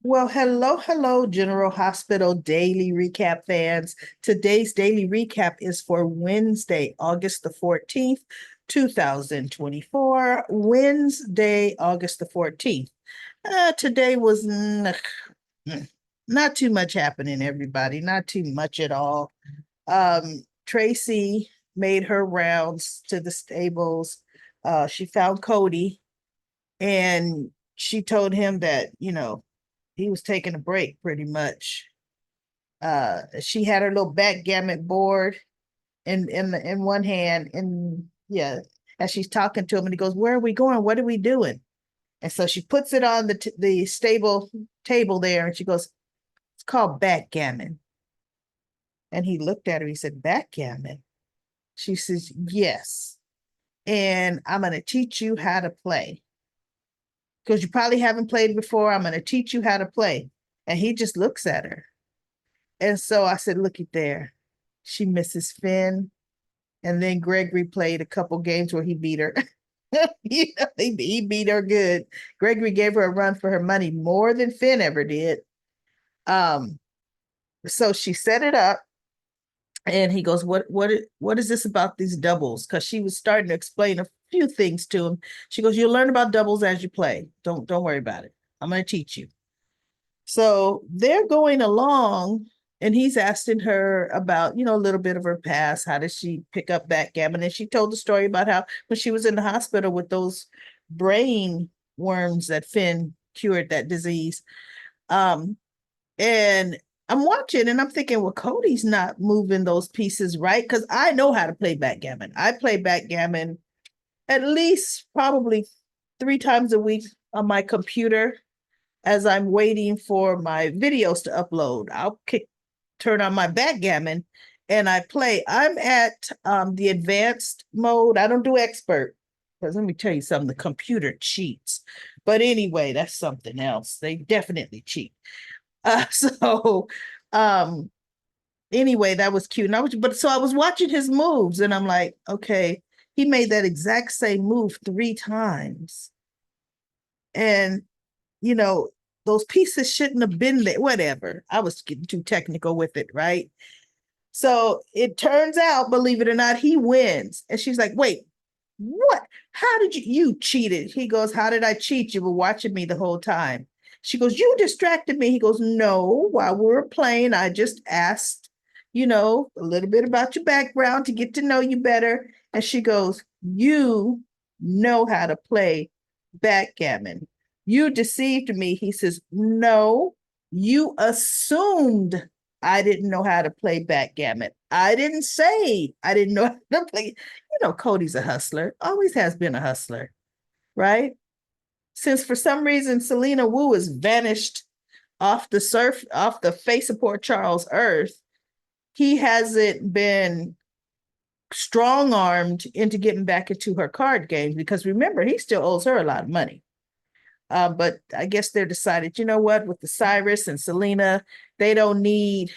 Well, hello, General Hospital Daily Recap fans. Today's daily recap is for Wednesday, August the 14th, 2024. Wednesday, August the 14th. Today was not too much happening, everybody. Not too much at all. Tracy made her rounds to the stables. She found Cody and she told him that, he was taking a break pretty much. She had her little backgammon board in one hand, and yeah, as she's talking to him, and he goes, "Where are we going? What are we doing?" And so she puts it on the stable table there, and she goes, "It's called backgammon." And he looked at her. He said, "Backgammon." She says, "Yes, and I'm going to teach you how to play because you probably haven't played before. I'm going to teach you how to play." And he just looks at her. And so I said, "Looky there. She misses Finn." And then Gregory played a couple games where he beat her. He beat her good. Gregory gave her a run for her money more than Finn ever did. Um, so she set it up, and he goes, what is this about these doubles?" Because she was starting to explain a few things to him. She goes, "You'll learn about doubles as you play. Don't worry about it. I'm going to teach you." So they're going along, and he's asking her about, a little bit of her past. How did she pick up backgammon? And she told the story about how when she was in the hospital with those brain worms that Finn cured that disease. And I'm watching and I'm thinking, well, Cody's not moving those pieces right because I know how to play backgammon. I play backgammon at least probably 3 times a week on my computer as I'm waiting for my videos to upload. Turn on my backgammon and I play. I'm at the advanced mode. I don't do expert because let me tell you something, the computer cheats. But anyway, that's something else. They definitely cheat. So um anyway, that was cute. So I was watching his moves and I'm like, okay, he made that exact same move 3 times. And you know, those pieces shouldn't have been there. Whatever. I was getting too technical with it, right? So it turns out, believe it or not, he wins. And she's like, "Wait, what? How did you cheated?" He goes, "How did I cheat? You were watching me the whole time." She goes, "You distracted me." He goes, "No, while we were playing, I just asked, a little bit about your background to get to know you better." And she goes, "You know how to play backgammon. You deceived me." He says, "No, you assumed I didn't know how to play backgammon. I didn't say I didn't know how to play." Cody's a hustler, always has been a hustler, right? Since for some reason Selena Wu has vanished off the face of Port Charles Earth, he hasn't been strong armed into getting back into her card games because remember, he still owes her a lot of money. But I guess they're decided, you know what, with the Cyrus and Selena, they don't need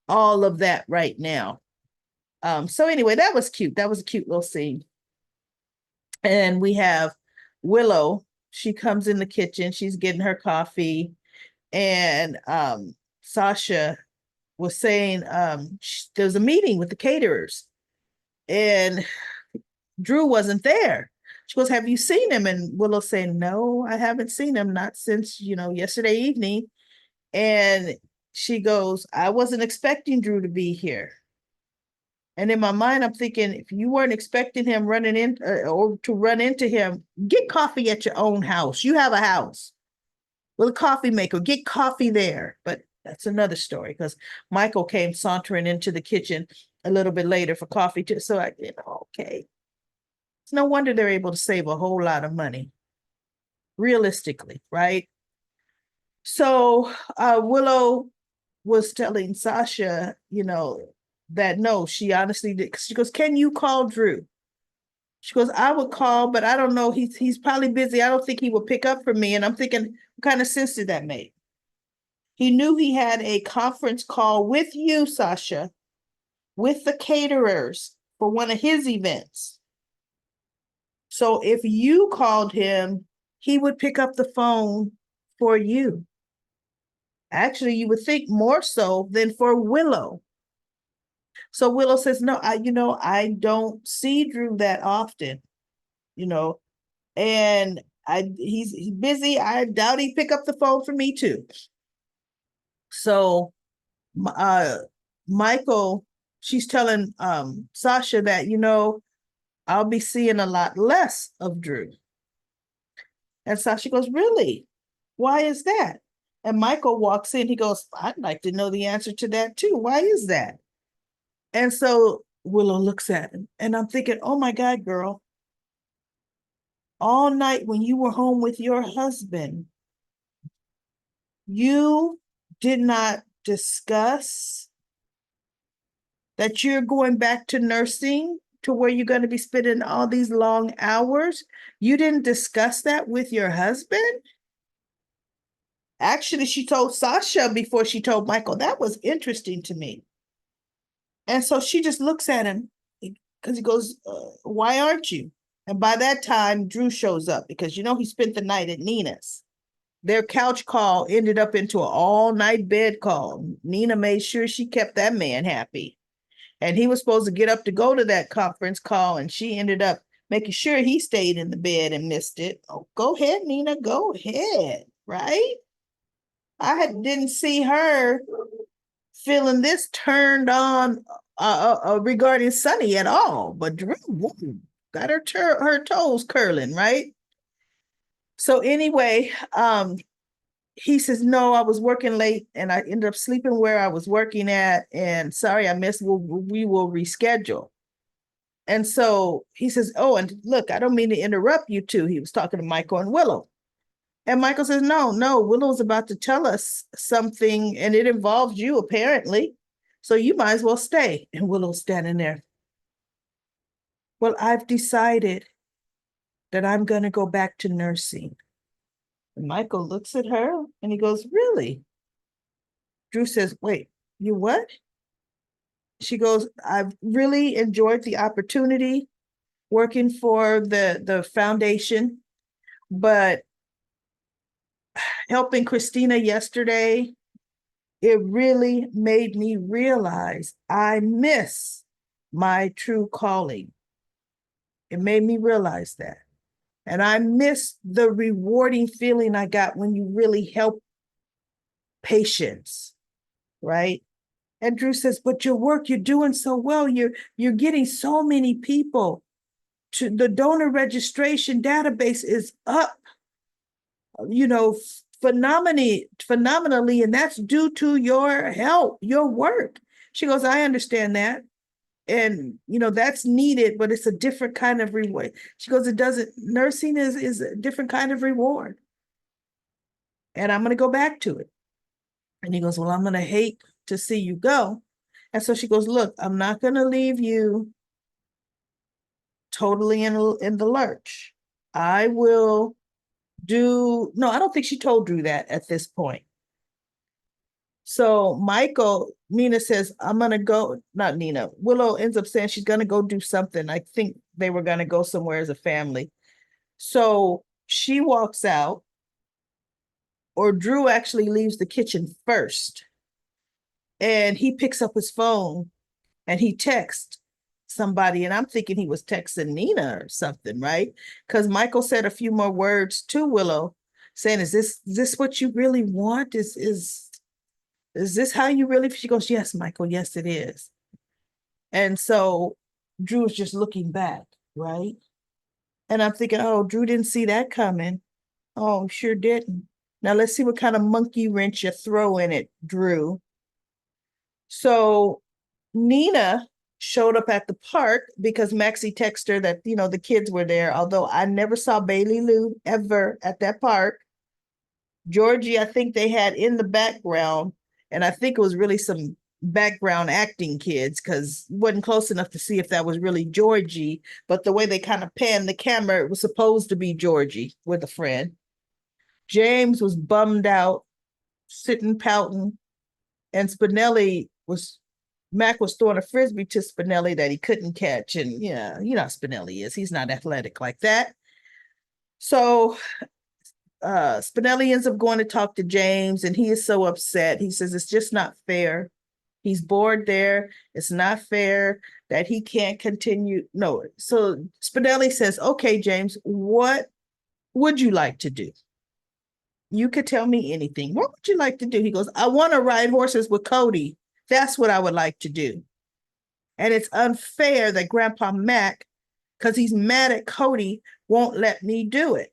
all of that right now. So anyway, that was cute. That was a cute little scene. And we have Willow. She comes in the kitchen. She's getting her coffee. And Sasha was saying there's a meeting with the caterers. And Drew wasn't there. She goes, "Have you seen him?" And Willow saying, "No, I haven't seen him. Not since, yesterday evening." And she goes, "I wasn't expecting Drew to be here." And in my mind, I'm thinking, if you weren't expecting him running in or to run into him, get coffee at your own house. You have a house with a coffee maker. Get coffee there. But that's another story because Michael came sauntering into the kitchen a little bit later for coffee too. So okay. It's no wonder they're able to save a whole lot of money, realistically, right? So Willow was telling Sasha, that no, she honestly did. She goes, "Can you call Drew?" She goes, "I would call, but I don't know. He's probably busy. I don't think he would pick up for me." And I'm thinking, what kind of sense did that make? He knew he had a conference call with you, Sasha, with the caterers for one of his events. So if you called him, he would pick up the phone for you. Actually, you would think more so than for Willow. So Willow says, no, I don't see Drew that often, you know, and he's busy. I doubt he'd pick up the phone for me too. So uh Michael, she's telling Sasha that, I'll be seeing a lot less of Drew. And Sasha goes, really? Why is that? And Michael walks in. He goes, I'd like to know the answer to that too. Why is that? And so Willow looks at him, and I'm thinking, oh my God, girl, all night when you were home with your husband, you did not discuss that you're going back to nursing to where you're going to be spending all these long hours. You didn't discuss that with your husband? Actually, she told Sasha before she told Michael. That was interesting to me. And so she just looks at him because he goes, why aren't you? And by that time, Drew shows up because, he spent the night at Nina's. Their couch call ended up into an all-night bed call. Nina made sure she kept that man happy. And he was supposed to get up to go to that conference call, and she ended up making sure he stayed in the bed and missed it. Oh, go ahead, Nina, go ahead, right? Didn't see her feeling this turned on regarding Sonny at all, but Drew got her toes curling, right? So anyway, he says, no, I was working late and I ended up sleeping where I was working at, and sorry I missed. We will reschedule. And so he says, oh, and look, I don't mean to interrupt you two. He was talking to Michael and Willow. And Michael says, no, Willow's about to tell us something, and it involves you, apparently. So you might as well stay. And Willow's standing there. Well, I've decided that I'm going to go back to nursing. And Michael looks at her and he goes, really? Drew says, wait, you what? She goes, I've really enjoyed the opportunity working for the foundation, but helping Christina yesterday, it really made me realize I miss my true calling. It made me realize that. And I miss the rewarding feeling I got when you really help patients, right? And Drew says, but your work, you're doing so well. You're getting so many people. To the donor registration database is up, phenomenally, and that's due to your help, your work. She goes, I understand that. And that's needed, but it's a different kind of reward. She goes, nursing is a different kind of reward. And I'm going to go back to it. And he goes, well, I'm going to hate to see you go. And so she goes, look, I'm not going to leave you totally in the lurch. I will no, I don't think she told Drew that at this point. So Nina says, I'm going to go, not Nina, Willow ends up saying she's going to go do something. I think they were going to go somewhere as a family. So she walks out, or Drew actually leaves the kitchen first. And he picks up his phone and he texts somebody. And I'm thinking he was texting Nina or something, right? Because Michael said a few more words to Willow saying, is this what you really want? Is this how you really? She goes, yes, Michael, yes, it is. And so Drew is just looking back, right? And I'm thinking, oh, Drew didn't see that coming. Oh, sure didn't. Now let's see what kind of monkey wrench you throw in it, Drew. So Nina showed up at the park because Maxie texted her that, the kids were there, although I never saw Bailey Lou ever at that park. Georgie, I think they had in the background, and I think it was really some background acting kids because it wasn't close enough to see if that was really Georgie, but the way they kind of panned the camera, it was supposed to be Georgie with a friend. James was bummed out, sitting pouting, and Mac was throwing a frisbee to Spinelli that he couldn't catch. And yeah, Spinelli is. He's not athletic like that. So Spinelli ends up going to talk to James, and he is so upset. He says it's just not fair. He's bored there. It's not fair that he can't continue. No. So Spinelli says, okay, James, what would you like to do? You could tell me anything. What would you like to do? He goes, I want to ride horses with Cody. That's what I would like to do. And it's unfair that Grandpa Mac, because he's mad at Cody, won't let me do it.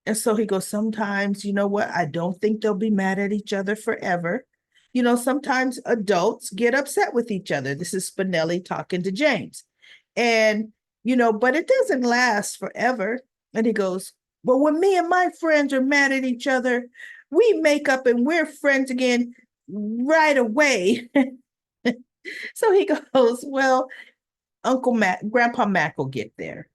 And so he goes, sometimes, you know what? I don't think they'll be mad at each other forever. You know, sometimes adults get upset with each other. This is Spinelli talking to James. And, you know, but it doesn't last forever. And he goes, well, when me and my friends are mad at each other, we make up and we're friends again right away. So he goes, well, Grandpa Mac will get there.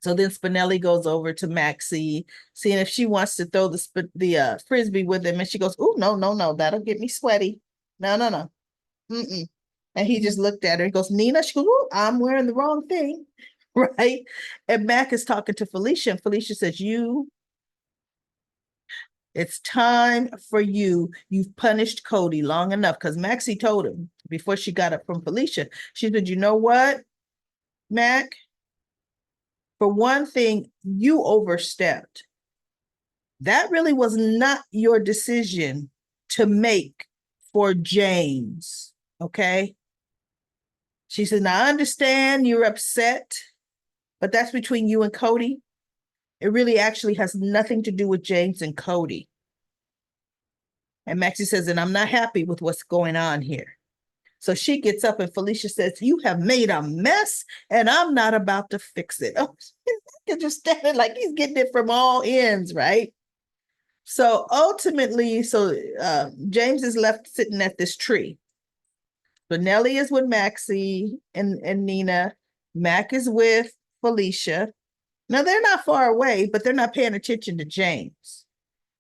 So then Spinelli goes over to Maxie, seeing if she wants to throw the frisbee with him. And she goes, oh, no, that'll get me sweaty. No. Mm-mm. And he just looked at her and goes, Nina, she goes, oh, I'm wearing the wrong thing. Right. And Mac is talking to Felicia. And Felicia says, it's time for you. You've punished Cody long enough. Because Maxie told him before she got up from Felicia, she said, you know what, Mac? For one thing, you overstepped. That really was not your decision to make for James, okay? She said, now I understand you're upset, but that's between you and Cody. It really actually has nothing to do with James and Cody. And Maxie says, and I'm not happy with what's going on here. So she gets up and Felicia says, you have made a mess and I'm not about to fix it. Oh, he's just standing like he's getting it from all ends, right? So ultimately, James is left sitting at this tree. But Nellie is with Maxie and Nina. Mac is with Felicia. Now they're not far away, but they're not paying attention to James.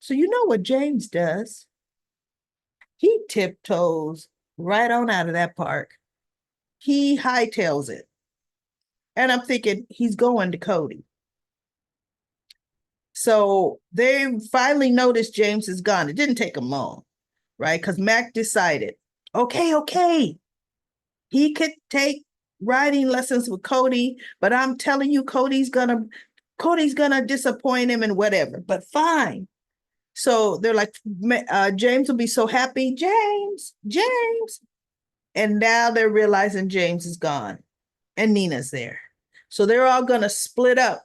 So you know what James does? He tiptoes right on out of that park. He hightails it. And I'm thinking he's going to Cody. So they finally noticed James is gone. It didn't take him long, right? Because Mac decided, okay, he could take riding lessons with Cody, but I'm telling you, Cody's gonna disappoint him and whatever, but fine. So they're like, James will be so happy, James. And now they're realizing James is gone and Nina's there. So they're all gonna split up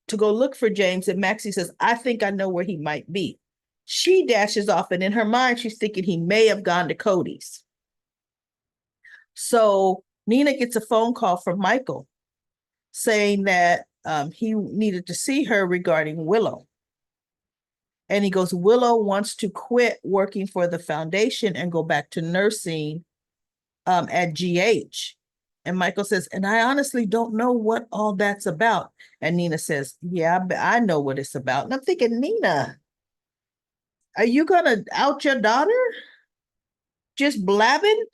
to go look for James. And Maxie says, I think I know where he might be. She dashes off, and in her mind, she's thinking he may have gone to Cody's. So Nina gets a phone call from Michael saying that he needed to see her regarding Willow. And he goes, Willow wants to quit working for the foundation and go back to nursing at GH. And Michael says, and I honestly don't know what all that's about. And Nina says, yeah, I know what it's about. And I'm thinking, Nina, are you going to out your daughter? Just blabbing?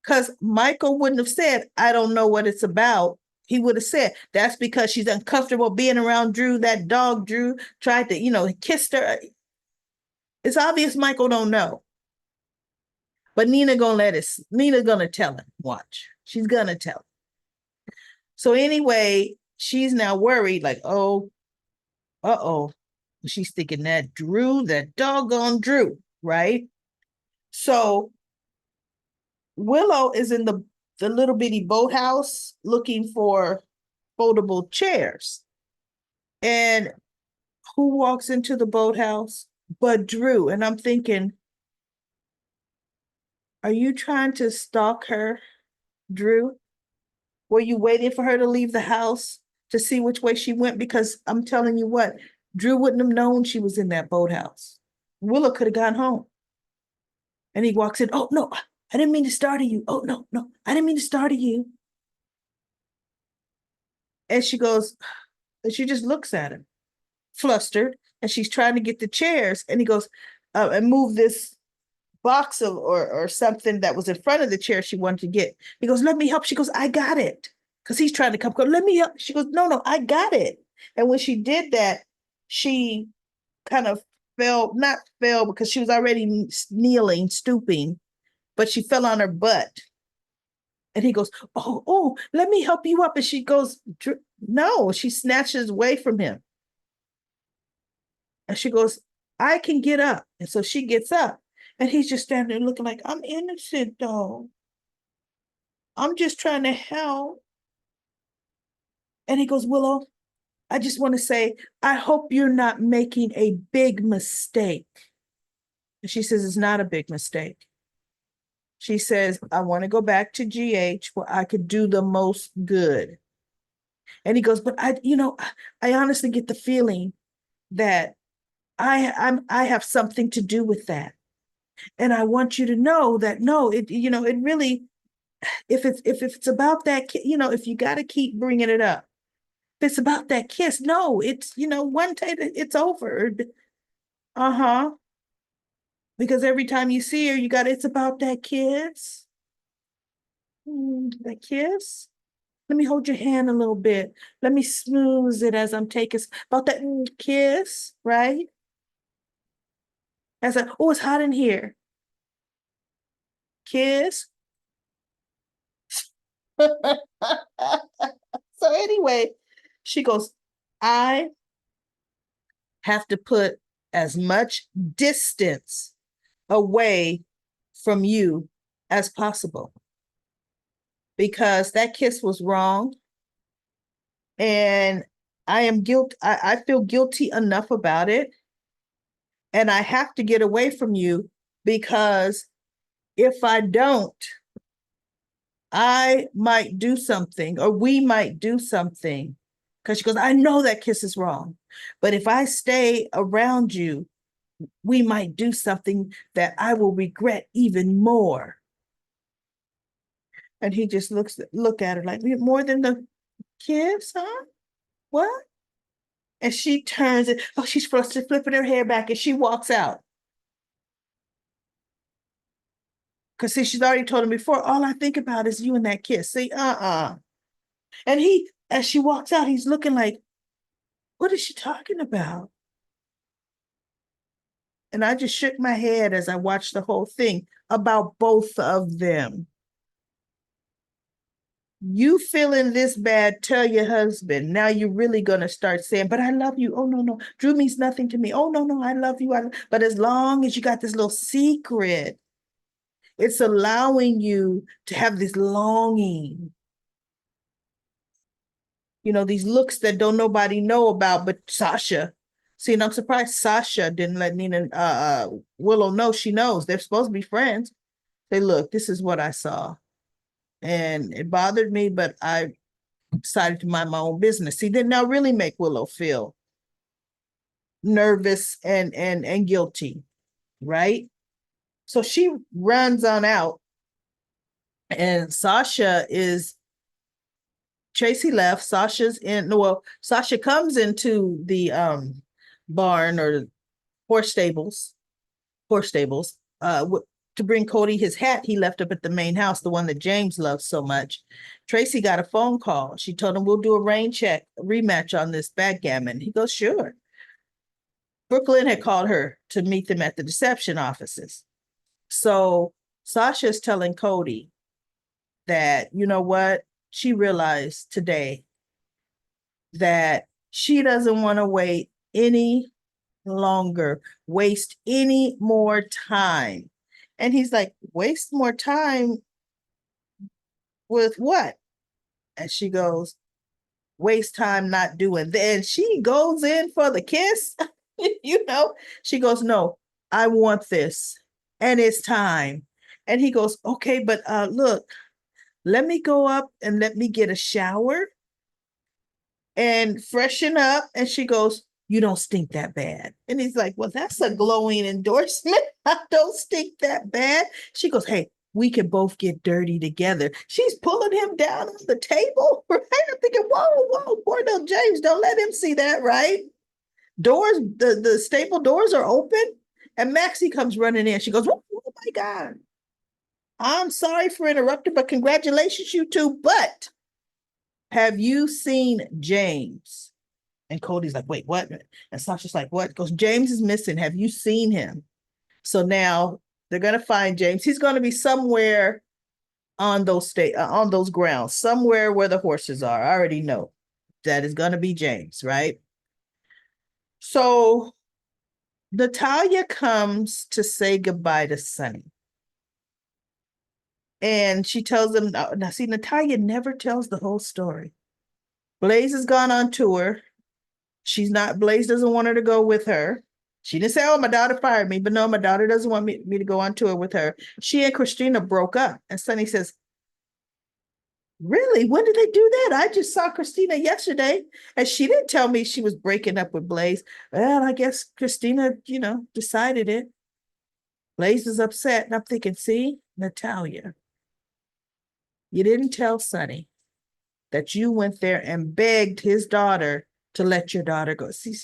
Because Michael wouldn't have said, I don't know what it's about. He would have said, that's because she's uncomfortable being around Drew. That dog, Drew, tried to, kissed her. It's obvious Michael don't know. But Nina's going to tell him. Watch. She's going to tell him. So anyway, she's now worried, like, she's thinking that Drew, that doggone Drew, right? So Willow is in the little bitty boathouse looking for foldable chairs. And who walks into the boathouse but Drew? And I'm thinking, are you trying to stalk her, Drew? Were you waiting for her to leave the house to see which way she went? Because I'm telling you what, Drew wouldn't have known she was in that boathouse. Willow could have gone home. And he walks in, oh, no, I didn't mean to startle you. Oh, no, I didn't mean to startle you. And she goes, and she just looks at him, flustered, and she's trying to get the chairs. And he goes, and move this box of or something that was in front of the chair she wanted to get. He goes, let me help. She goes, I got it. Because he's trying to come, let me help. She goes, no, I got it. And when she did that, she kind of not fell because she was already kneeling, stooping, but she fell on her butt. And he goes, oh, let me help you up. And she goes, no, she snatches away from him. And she goes, I can get up. And so she gets up. And he's just standing there looking like, I'm innocent, though. I'm just trying to help. And he goes, Willow, I just want to say, I hope you're not making a big mistake. And she says, it's not a big mistake. She says, I want to go back to GH where I could do the most good. And he goes, but I honestly get the feeling that I have something to do with that. And I want you to know that no, it really, if it's about that, if you got to keep bringing it up, if it's about that kiss, no, it's, one day it's over. Uh-huh. Because every time you see her, it's about that kiss. That kiss. Let me hold your hand a little bit. Let me smooth it as I'm taking about that kiss, right? As it's hot in here. Kiss. So anyway, she goes, I have to put as much distance away from you as possible because that kiss was wrong. And I feel guilty enough about it. And I have to get away from you because if I don't, I might do something or we might do something. Because she goes, I know that kiss is wrong. But if I stay around you, we might do something that I will regret even more. And he just look at her like, more than the kiss, huh? What? And she turns it. Oh, she's frustrated, flipping her hair back, and she walks out. Because see, she's already told him before, all I think about is you and that kiss. See, And as she walks out, he's looking like, what is she talking about? And I just shook my head as I watched the whole thing about both of them. You feeling this bad, tell your husband. Now you're really going to start saying, but I love you. Oh, no. Drew means nothing to me. Oh, no, I love you. But as long as you got this little secret, it's allowing you to have this longing. These looks that don't nobody know about, but Sasha. See, and I'm surprised Sasha didn't let Nina, Willow know. She knows they're supposed to be friends. Say, look, this is what I saw. And it bothered me, but I decided to mind my own business. See, did now really make Willow feel nervous and guilty, right? So she runs on out, and Tracy left. Sasha's in. Well, Sasha comes into the barn or horse stables, to bring Cody his hat he left up at the main house, the one that James loves so much. Tracy got a phone call. She told him, we'll do a rain check, a rematch on this backgammon. He goes, sure. Brooklyn had called her to meet them at the deception offices. So Sasha's telling Cody that, you know what? She realized today that she doesn't want to wait any longer, waste any more time. And he's like, waste more time with what? And she goes, waste time not doing. Then she goes in for the kiss. She goes, no, I want this. And it's time. And he goes, okay, but look, let me go up and let me get a shower and freshen up. And she goes, you don't stink that bad. And he's like, well, that's a glowing endorsement. I don't stink that bad. She goes, hey, we can both get dirty together. She's pulling him down on the table, right? I'm thinking, whoa, poor little James, don't let him see that, right? Doors, the stable doors are open, and Maxie comes running in. She goes, oh my God. I'm sorry for interrupting, but congratulations, you two. But have you seen James? And Cody's like, wait, what? And Sasha's like, what? Goes, James is missing. Have you seen him? So now they're gonna find James. He's gonna be somewhere on those grounds, somewhere where the horses are. I already know that is gonna be James, right? So Natalia comes to say goodbye to Sonny. And she tells him, now see, Natalia never tells the whole story. Blaze has gone on tour. Blaze doesn't want her to go with her. She didn't say, oh, my daughter fired me, but no, my daughter doesn't want me to go on tour with her. She and Christina broke up. And Sonny says, really? When did they do that? I just saw Christina yesterday and she didn't tell me she was breaking up with Blaze. Well, I guess Christina, decided it. Blaze is upset. And I'm thinking, see, Natalia, you didn't tell Sonny that you went there and begged his daughter to let your daughter go. See,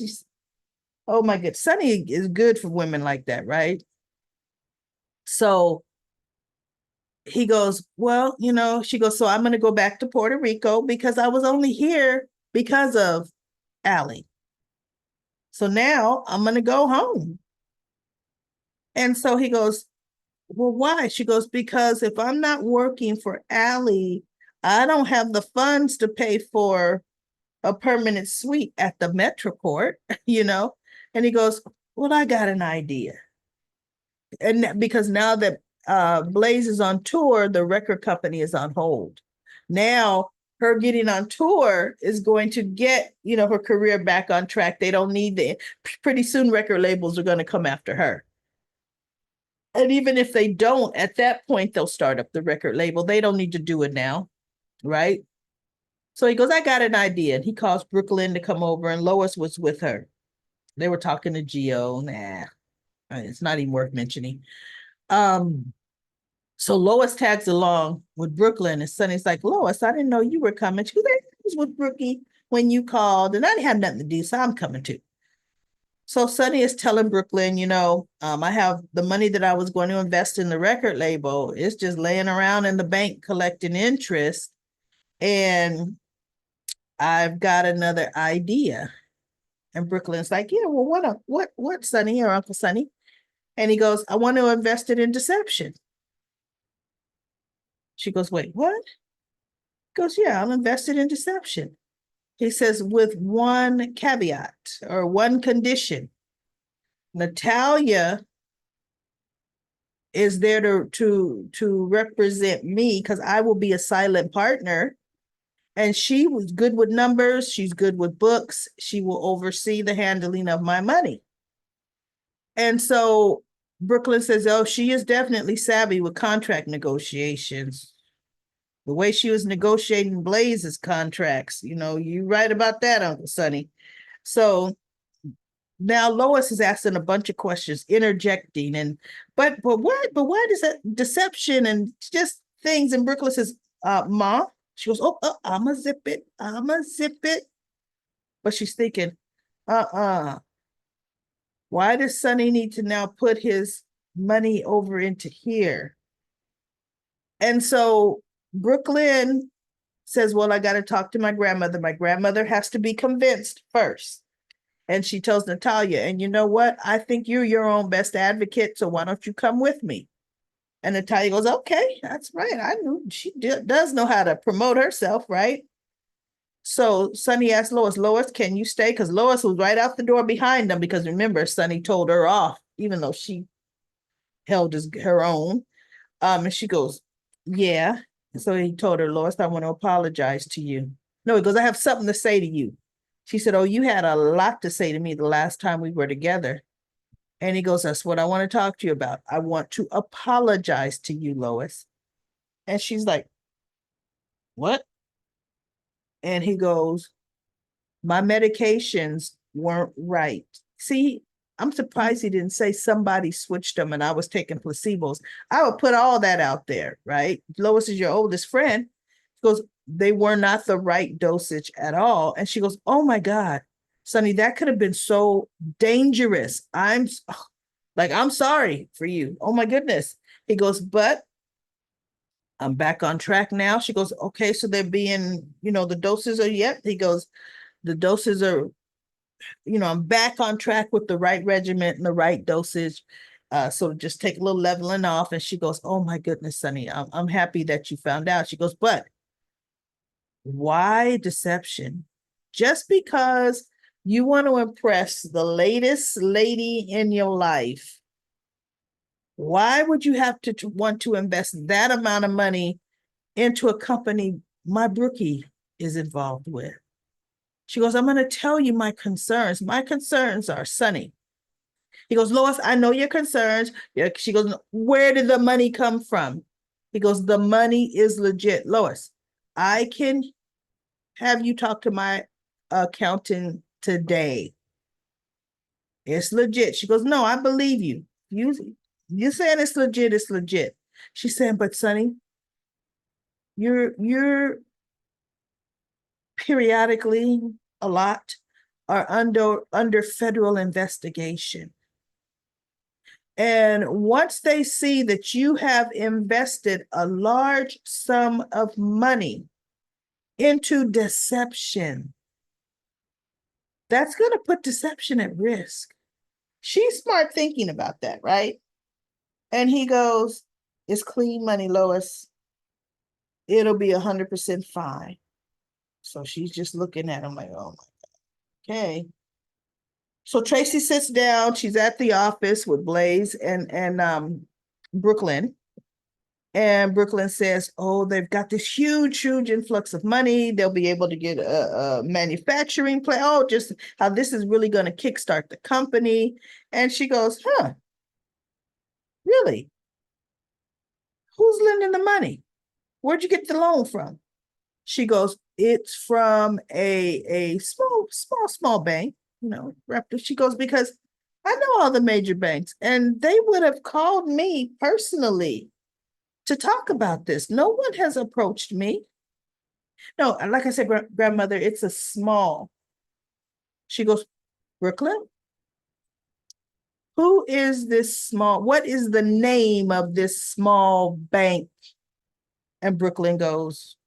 oh my God, Sonny is good for women like that, right? So he goes, well, she goes, so I'm going to go back to Puerto Rico because I was only here because of Allie. So now I'm going to go home. And so he goes, well, why? She goes, because if I'm not working for Allie, I don't have the funds to pay for a permanent suite at the Metroport, And he goes, well, I got an idea. And because now that Blaze is on tour, the record company is on hold. Now her getting on tour is going to get, her career back on track. They don't need pretty soon record labels are going to come after her. And even if they don't, at that point, they'll start up the record label. They don't need to do it now, right? So he goes, I got an idea. And he calls Brooklyn to come over, and Lois was with her. They were talking to Gio. Nah, it's not even worth mentioning. So Lois tags along with Brooklyn, and Sonny's like, Lois, I didn't know you were coming. She goes, I was with Brookie when you called, and I didn't have nothing to do, so I'm coming too. So Sonny is telling Brooklyn, I have the money that I was going to invest in the record label. It's just laying around in the bank collecting interest. And I've got another idea. And Brooklyn's like, yeah, well, what, Sonny or Uncle Sonny? And he goes, I want to invest it in deception. She goes, wait, what? He goes, yeah, I'll invest it in deception. He says, with one caveat or one condition. Natalia is there to represent me because I will be a silent partner. And she was good with numbers. She's good with books. She will oversee the handling of my money. And so Brooklyn says, oh, she is definitely savvy with contract negotiations. The way she was negotiating Blaze's contracts, you right about that, Uncle Sonny. So now Lois is asking a bunch of questions, interjecting, but why does that deception and just things? And Brooklyn says, Ma, she goes, I'ma zip it. But she's thinking, why does Sonny need to now put his money over into here? And so Brooklyn says, well, I got to talk to my grandmother. My grandmother has to be convinced first. And she tells Natalia, and you know what? I think you're your own best advocate, so why don't you come with me? And Natalia goes, okay, that's right. I knew she does know how to promote herself, right? So Sonny asked Lois, can you stay? Because Lois was right out the door behind them because remember, Sonny told her off, even though she held her own. And she goes, yeah. So he told her, Lois, I want to apologize to you. No, he goes, I have something to say to you. She said, oh, you had a lot to say to me the last time we were together. And he goes, that's what I want to talk to you about. I want to apologize to you, Lois. And she's like, what? And he goes, my medications weren't right. See, I'm surprised he didn't say somebody switched them and I was taking placebos. I would put all that out there, right? Lois is your oldest friend. She goes, they were not the right dosage at all. And she goes, oh my God, Sonny, that could have been so dangerous. I'm sorry for you. Oh my goodness. He goes, but I'm back on track now. She goes, okay, so they're being, the doses are, yep. He goes, the doses are I'm back on track with the right regimen and the right dosage. So just take a little leveling off. And she goes, oh my goodness, Sonny, I'm happy that you found out. She goes, but why deception? Just because you want to impress the latest lady in your life, why would you have to want to invest that amount of money into a company my brookie is involved with? She goes, I'm going to tell you my concerns. My concerns are Sonny. He goes, Lois, I know your concerns. She goes, where did the money come from? He goes, the money is legit. Lois, I can have you talk to my accountant today. It's legit. She goes, no, I believe you. You saying it's legit, it's legit. She's saying, but Sonny, you're periodically a lot are under federal investigation. And once they see that you have invested a large sum of money into deception, that's going to put deception at risk. She's smart thinking about that, right? And he goes, it's clean money, Lois. It'll be 100% fine. So she's just looking at him like, oh my God. Okay. So Tracy sits down. She's at the office with Blaze and Brooklyn. And Brooklyn says, oh, they've got this huge influx of money. They'll be able to get a manufacturing plant. Oh, just how this is really going to kickstart the company. And she goes, huh, really? Who's lending the money? Where'd you get the loan from? She goes, it's from a small bank, She goes, because I know all the major banks and they would have called me personally to talk about this. No one has approached me. No, like I said, grandmother, it's a small. She goes, Brooklyn? Who is this small? What is the name of this small bank? And Brooklyn goes,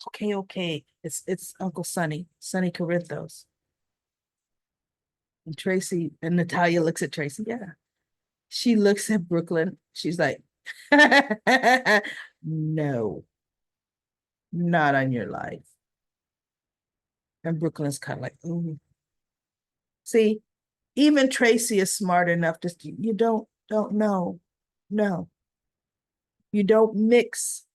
okay. It's Uncle Sonny Corinthos. And Tracy and Natalia looks at Tracy. Yeah. She looks at Brooklyn. She's like, no, not on your life. And Brooklyn's kind of like, ooh. See, even Tracy is smart enough to, you don't know. No, you don't mix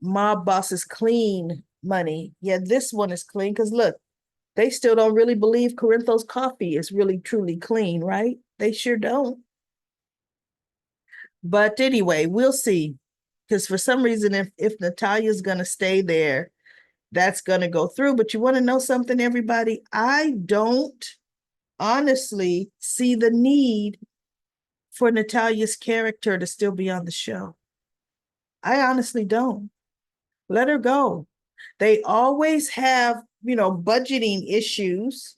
mob bosses clean money. Yeah, this one is clean because look, they still don't really believe Corinthos coffee is really truly clean, right? They sure don't. But anyway, we'll see. Because for some reason, if Natalia's going to stay there, that's going to go through. But you want to know something, everybody? I don't honestly see the need for Natalia's character to still be on the show. I honestly don't. Let her go. They always have, budgeting issues.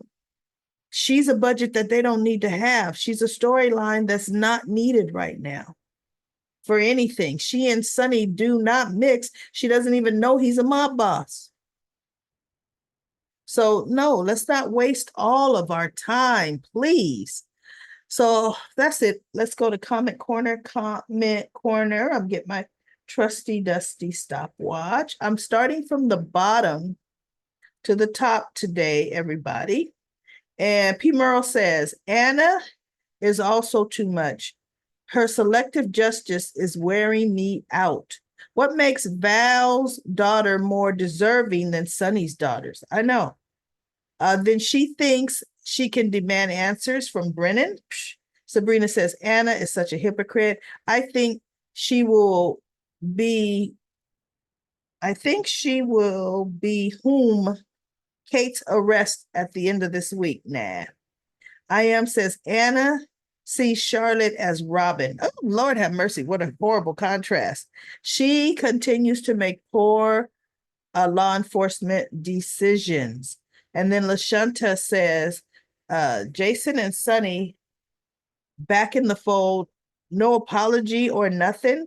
She's a budget that they don't need to have. She's a storyline that's not needed right now for anything. She and Sonny do not mix. She doesn't even know he's a mob boss. So no, let's not waste all of our time, please. So that's it. Let's go to comment corner. I'm getting my trusty dusty stopwatch. I'm starting from the bottom to the top today, everybody. And P. Merle says, Anna is also too much. Her selective justice is wearing me out. What makes Val's daughter more deserving than Sonny's daughters? I know. Then she thinks she can demand answers from Brennan. Psh. Sabrina says, Anna is such a hypocrite. I think she will be whom Kate's arrest at the end of this week. Nah. I am says Anna sees Charlotte as Robin. Oh, Lord have mercy. What a horrible contrast. She continues to make poor law enforcement decisions. And then LaShunta says, Jason and Sonny back in the fold, no apology or nothing.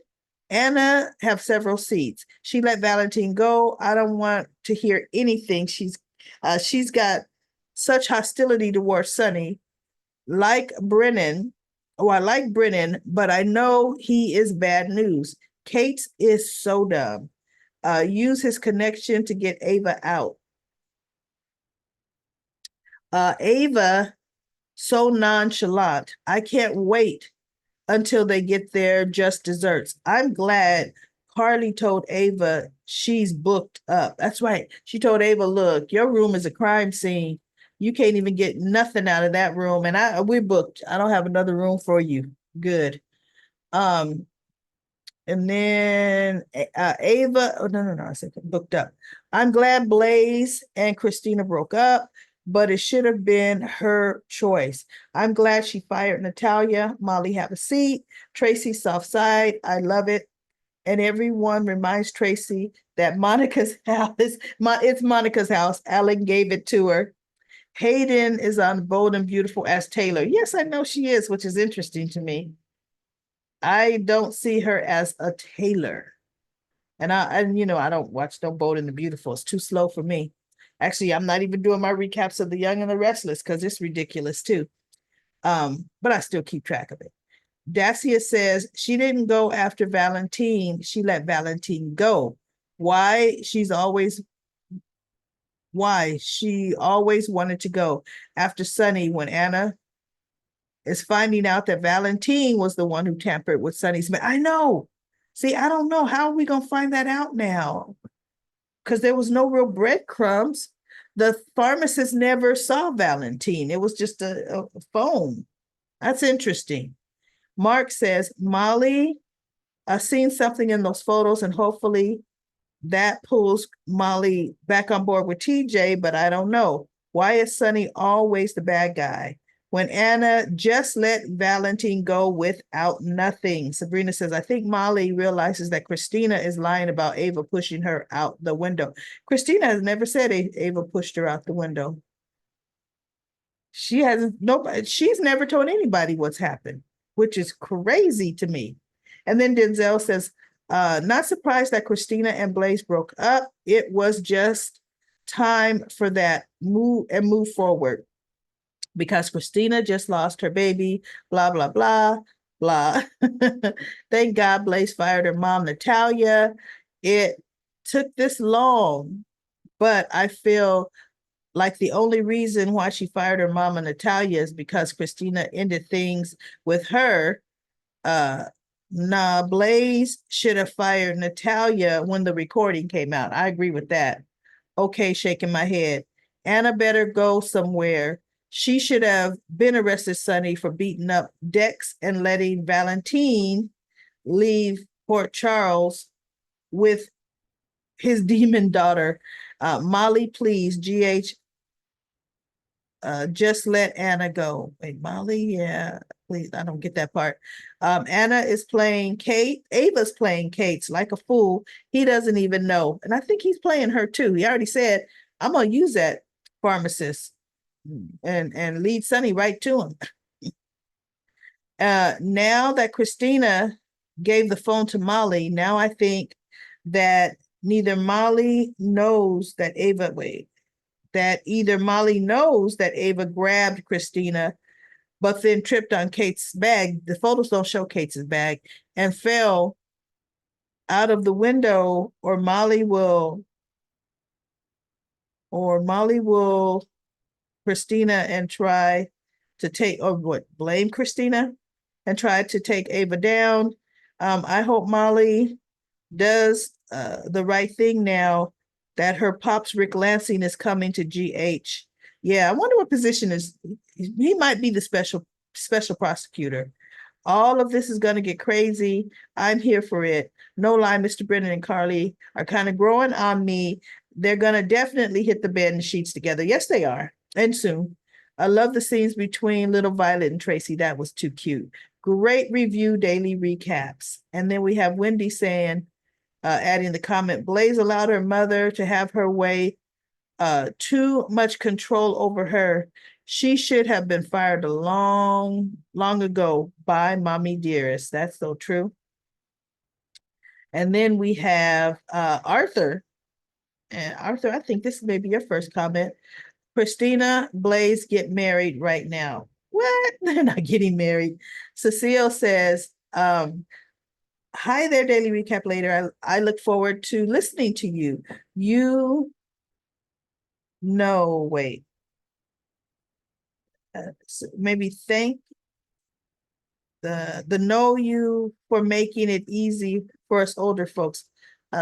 Anna have several seats. She let Valentine go. I don't want to hear anything. She's got such hostility towards Sonny. Like Brennan, I like Brennan, but I know he is bad news. Kate is so dumb. Use his connection to get Ava out. Ava, so nonchalant. I can't wait until they get their just desserts. I'm glad Carly told Ava she's booked up. That's right. She told Ava, look, your room is a crime scene. You can't even get nothing out of that room. And we're booked. I don't have another room for you. Good. Um, and then Ava, oh no, I said booked up. I'm glad Blaze and Christina broke up, but it should have been her choice. I'm glad she fired Natalia. Molly, have a seat. Tracy, soft side. I love it. And everyone reminds Tracy that Monica's house, it's Monica's house. Alan gave it to her. Hayden is on Bold and Beautiful as Taylor. Yes, I know she is, which is interesting to me. I don't see her as a Taylor. And I don't watch No Bold and the Beautiful. It's too slow for me. Actually, I'm not even doing my recaps of The Young and the Restless because it's ridiculous too. But I still keep track of it. Dacia says she didn't go after Valentine. She let Valentine go. Why? She always wanted to go after Sonny when Anna is finding out that Valentine was the one who tampered with Sonny's man. I know. See, I don't know. How are we going to find that out now? Because there was no real breadcrumbs. The pharmacist never saw Valentine. It was just a phone. That's interesting. Mark says, Molly, I've seen something in those photos and hopefully that pulls Molly back on board with TJ, but I don't know. Why is Sonny always the bad guy? When Anna just let Valentine go without nothing. Sabrina says, I think Molly realizes that Christina is lying about Ava pushing her out the window. Christina has never said Ava pushed her out the window. She's never told anybody what's happened, which is crazy to me. And then Denzel says, not surprised that Christina and Blaze broke up. It was just time for that move forward because Christina just lost her baby, blah, blah, blah, blah. Thank God Blaze fired her mom, Natalia. It took this long, but I feel like the only reason why she fired her mama Natalia is because Christina ended things with her. Blaze should have fired Natalia when the recording came out. I agree with that. Okay, shaking my head. Anna better go somewhere. She should have been arrested, Sonny, for beating up Dex and letting Valentine leave Port Charles with his demon daughter. Molly, please, GH, just let Anna go. Wait, Molly, yeah, please. I don't get that part. Anna is playing Kate. Ava's playing Kate's like a fool. He doesn't even know. And I think he's playing her too. He already said, I'm gonna use that pharmacist and lead Sonny right to him. Now that Christina gave the phone to Molly, now I think that neither Molly knows that Ava, wait, that either Molly knows that Ava grabbed Christina, but then tripped on Kate's bag. The photos don't show Kate's bag and fell out of the window, or Molly will Christina and try to take, or blame Christina and try to take Ava down. I hope Molly does the right thing now that her pops Rick Lansing is coming to GH. Yeah, I wonder what position is. He might be the special prosecutor. All of this is going to get crazy. I'm here for it. No lie, Mr. Brennan and Carly are kind of growing on me. They're going to definitely hit the bed and sheets together. Yes, they are. And soon. I love the scenes between Little Violet and Tracy. That was too cute. Great review, daily recaps. And then we have Wendy saying, adding the comment, Blaze allowed her mother to have her way, too much control over her. She should have been fired long ago by Mommy Dearest. That's so true. And then we have Arthur. And Arthur, I think this may be your first comment. Christina, Blaze get married right now. What? They're not getting married. Cecile says, hi there, Daily Recap later. I look forward to listening to you. You know, wait. Maybe thank the know you for making it easy for us older folks.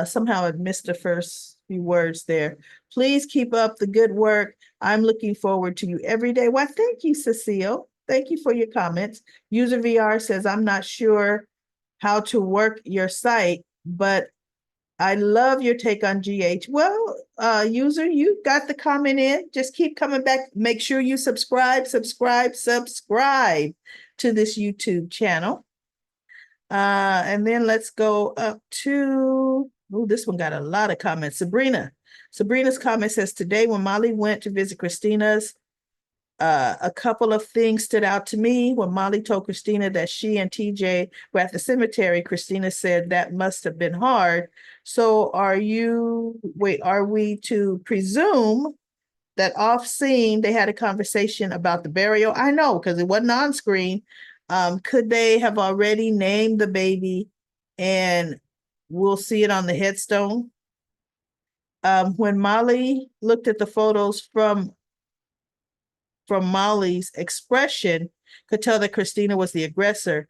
Somehow I missed the first few words there. Please keep up the good work. I'm looking forward to you every day. Why, thank you, Cecile. Thank you for your comments. User VR says, I'm not sure how to work your site, but I love your take on GH. Well, user, you got the comment in. Just keep coming back. Make sure you subscribe to this YouTube channel. And then let's go up to, oh, this one got a lot of comments. Sabrina. Sabrina's comment says, today when Molly went to visit Christina's, a couple of things stood out to me. When Molly told Christina that she and TJ were at the cemetery, Christina said that must have been hard. So are we to presume that off scene they had a conversation about the burial? I know, because it wasn't on screen. Could they have already named the baby and we'll see it on the headstone? When Molly looked at the photos from Molly's expression, could tell that Christina was the aggressor.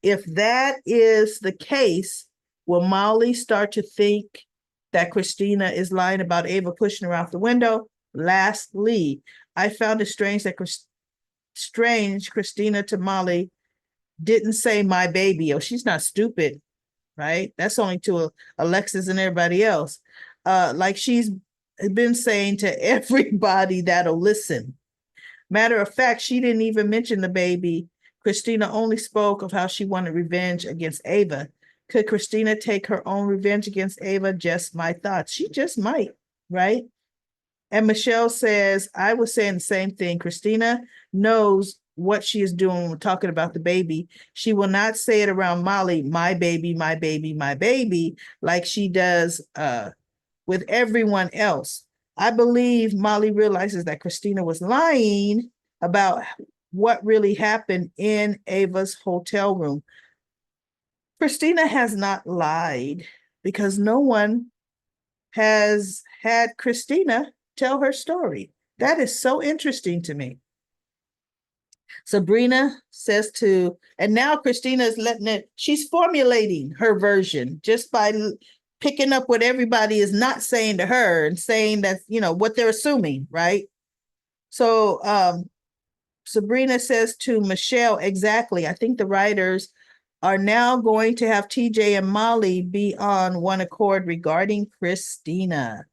If that is the case, will Molly start to think that Christina is lying about Ava pushing her out the window? Lastly, I found it strange that Christina to Molly didn't say my baby. Oh, she's not stupid, right? That's only to Alexis and everybody else. Like she's been saying to everybody that'll listen. Matter of fact, she didn't even mention the baby. Christina only spoke of how she wanted revenge against Ava. Could Christina take her own revenge against Ava? Just my thoughts. She just might, right? And Michelle says, I was saying the same thing. Christina knows what she is doing when we're talking about the baby. She will not say it around Molly, my baby, my baby, my baby, like she does with everyone else. I believe Molly realizes that Christina was lying about what really happened in Ava's hotel room. Christina has not lied because no one has had Christina tell her story. That is so interesting to me. Sabrina says and now Christina is she's formulating her version just by picking up what everybody is not saying to her and saying that, what they're assuming, right? So Sabrina says to Michelle, exactly. I think the writers are now going to have TJ and Molly be on one accord regarding Christina.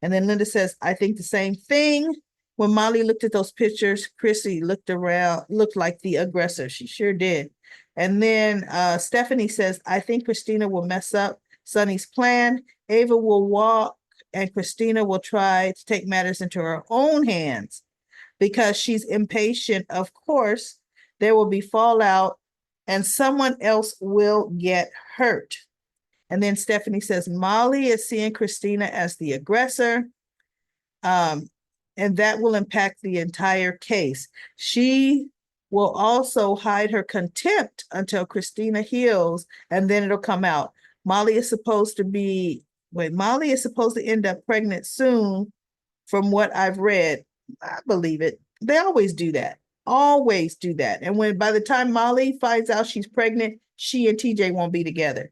And then Linda says, I think the same thing. When Molly looked at those pictures, Chrissy looked like the aggressor. She sure did. And then Stephanie says, I think Christina will mess up Sonny's plan. Ava will walk and Christina will try to take matters into her own hands because she's impatient. Of course, there will be fallout and someone else will get hurt. And then Stephanie says, Molly is seeing Christina as the aggressor. And that will impact the entire case. She will also hide her contempt until Christina heals, and then it'll come out. Molly is supposed to end up pregnant soon, from what I've read. I believe it. They always do that. Always do that. And by the time Molly finds out she's pregnant, she and TJ won't be together.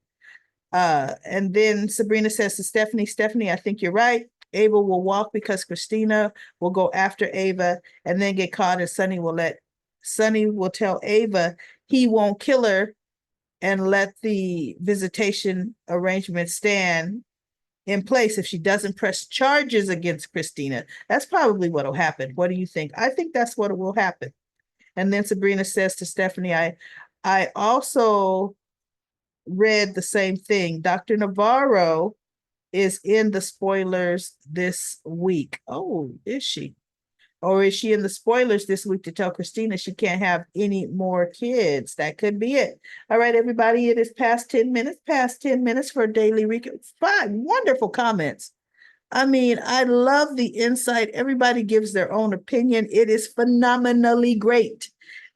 And then Sabrina says to Stephanie, I think you're right. Ava will walk because Christina will go after Ava and then get caught, and Sonny will tell Ava he won't kill her and let the visitation arrangement stand in place if she doesn't press charges against Christina. That's probably what will happen. What do you think? I think that's what will happen. And then Sabrina says to Stephanie, I also read the same thing. Dr. Navarro is in the spoilers this week. Oh, is she? Or is she in the spoilers this week to tell Christina she can't have any more kids? That could be it. All right, everybody, it is past 10 minutes for a daily recap. 5 wonderful comments. I mean, I love the insight. Everybody gives their own opinion. It is phenomenally great.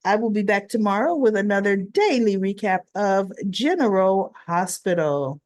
I will be back tomorrow with another daily recap of General Hospital.